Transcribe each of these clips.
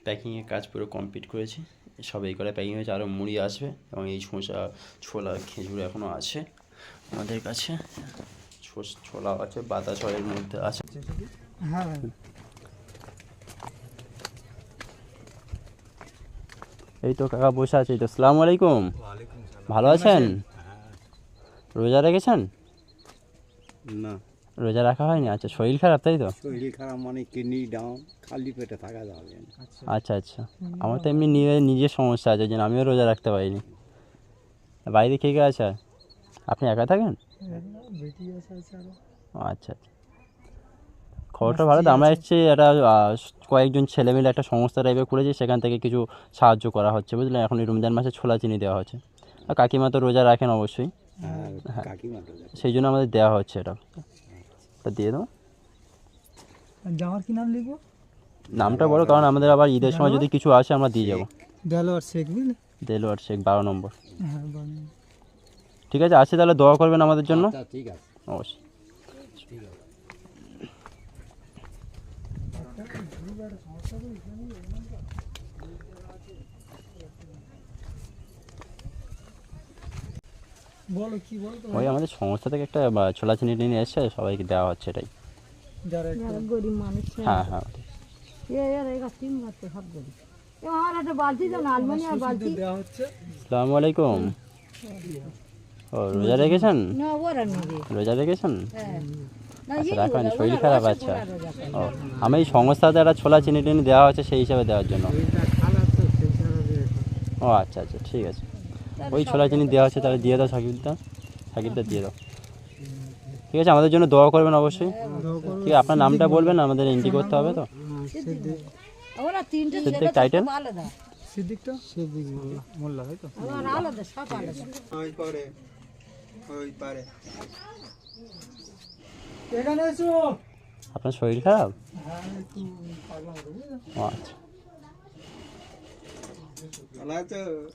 প্যাকিংয়ের কাজ পুরো কমপ্লিট করেছি। সব এই করে প্যাকিং হয়েছে, আরও মুড়ি আসবে এবং এই শসা ছোলা খেজুর এখনও আছে আমাদের কাছে। ছোলা আছে, বাতাস এর মধ্যে আছে। হ্যাঁ এই তো কাকা বসে আছে। তো আসসালামু আলাইকুম। ভালো আছেন? রোজা রেখেছেন? না, রোজা রাখা হয়নি। আচ্ছা, শরীর খারাপ তাই তো? শরীর খারাপ মানে কিডনি ডাউন, খালি পেটে থাকা যাবে না। আচ্ছা আচ্ছা, আমার তো এমনি নিজের সমস্যা আছে, যেন আমিও রোজা রাখতে পারিনি। বাড়িতে কে কে আছে? আপনি একা থাকেন? আচ্ছা আচ্ছা, খবরটা ভালো তো। আমরা এসেছি একটা কয়েকজন ছেলে মিলে একটা সংস্থা টাইপের করেছি, সেখান থেকে কিছু সাহায্য করা হচ্ছে, বুঝলেন। এখন এই রমজান মাসে ছোলা চিনি দেওয়া হচ্ছে। আর কাকিমা তো রোজা রাখেন অবশ্যই, হ্যাঁ, কাকিমা তো যাবে। সেই জন্য আমাদের দেওয়া হচ্ছে এটা। তা দিয়ে দাও। জামার কি নাম লিখবো? নামটা বলো, কারণ আমাদের আবার ঈদের সময় যদি কিছু আসে আমরা দিয়ে যাবো। দেলোয়ার শেখ, বুঝলে? দেলোয়ার শেখ, 12 নম্বর। হ্যাঁ বলেন। ঠিক আছে, আসি তাহলে, দোয়া করবেন আমাদের জন্য। আচ্ছা, ঠিক আছে, অবশ্যই। ঠিক আছে। বলো কি বলতো? ওই আমাদের সংস্থা থেকে একটা ছোলা চিনি নিয়ে এসছে, সবাইকে দেওয়া হচ্ছে এটাই। যারা গরিব মানুষ, হ্যাঁ হ্যাঁ, আমার একটা বালতি তো না, আলমানি আর বালতি। দেওয়া হচ্ছে। আসসালামু আলাইকুম। ও রোজা রেখেছেন? না ওরা নেবে। রোজা রেখেছেন? হ্যাঁ না, আচ্ছা, এই রাখবেন, ওরা, শরীর ওরা খারাপ। রসে আচ্ছা, ওরা রোজা করে। ও আমি এই সংস্থাতে একটা ছোলা চিনি টিনি দেওয়া হচ্ছে, সেই হিসাবে দেওয়ার জন্য। এইটা খারাপ তো, সেই হিসাবে। ও আচ্ছা আচ্ছা, ঠিক আছে। ওই ছোলা চিনি দেওয়া হচ্ছে, তাহলে দিয়ে দাও সাকিবটা। সাকিবটা দিয়ে দাও। ঠিক আছে, আমাদের জন্য দোয়া করবেন অবশ্যই। ঠিক আছে, আপনার নামটা বলবেন, আমাদের এন্ট্রি করতে হবে তো। ওরা তিনটে সিদ্দিক ছেলে তো টাইটেল? সব আলাদা। সিদ্দিকটা সিদ্দিক মোল্লা, তাই তো? আমার আলাদা, সব আলাদা। এখানে এসো। আপনার শরীর খারাপ? হ্যাঁ একটু পাগলাম হবে, বুঝলে? ও আচ্ছা,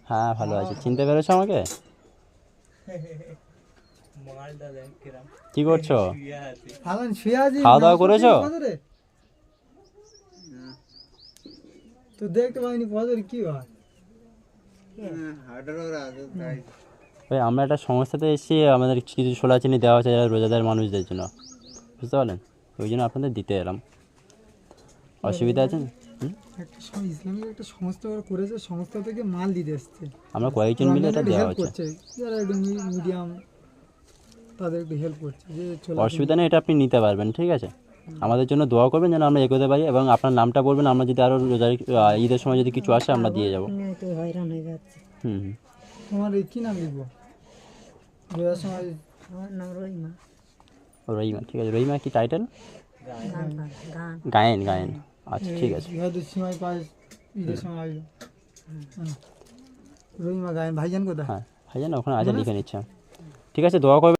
হ্যাঁ ভালো আছি। চিনতে পেরেছো আমাকে? কি করছো? আলান শুয়ে আছি। খাওয়া দাওয়া করেছো? তো দেখতে পাইনি ফজর কি হয়? ওই আমরা একটা সংস্থাতে এসেছি, আমাদের কিছু ছোলা চিনি দেওয়া হচ্ছে যারা রোজাদার মানুষদের জন্য, বুঝতে পারলেন। ওই জন্য আপনাদের দিতে এলাম। অসুবিধা আছে? একটা ইসলামিক একটা সংস্থা ওরা করেছে, সংস্থা থেকে মাল দিতে এসছে। আমরা কয়েকজন মিলে এটা দেওয়া হেল্প হচ্ছে। করছে, যারা একটু মিডিয়াম, তাদের একটু হেল্প করছে। যে চলে অসুবিধা নেই, এটা আপনি নিতে পারবেন। ঠিক আছে, আমাদের জন্য দোয়া করবেন যেন আমরা এগোতে পারি, এবং আপনার নামটা বলবেন, আমরা যদি আরও ঈদের সময় যদি কিছু আসে আমরা দিয়ে যাবো। তো হয়রান হয়ে যাচ্ছে। হুম হুম। তোমার এই কি নাম লিখবো? রোজার সময় আমার নাম রহিমা। রহিমা, ঠিক আছে। রহিমা কি টাইটেল? গান গান। গায়েন, গায়েন। আচ্ছা, ঠিক আছে। হয়তো সীমায় পায় ঈদের সময় আসবে। রহিমা গায়েন। ভাইজান কোথায়? হ্যাঁ ভাইজান ওখানে আছে, লিখে নিচ্ছি। ঠিক আছে, দোয়া করবেন।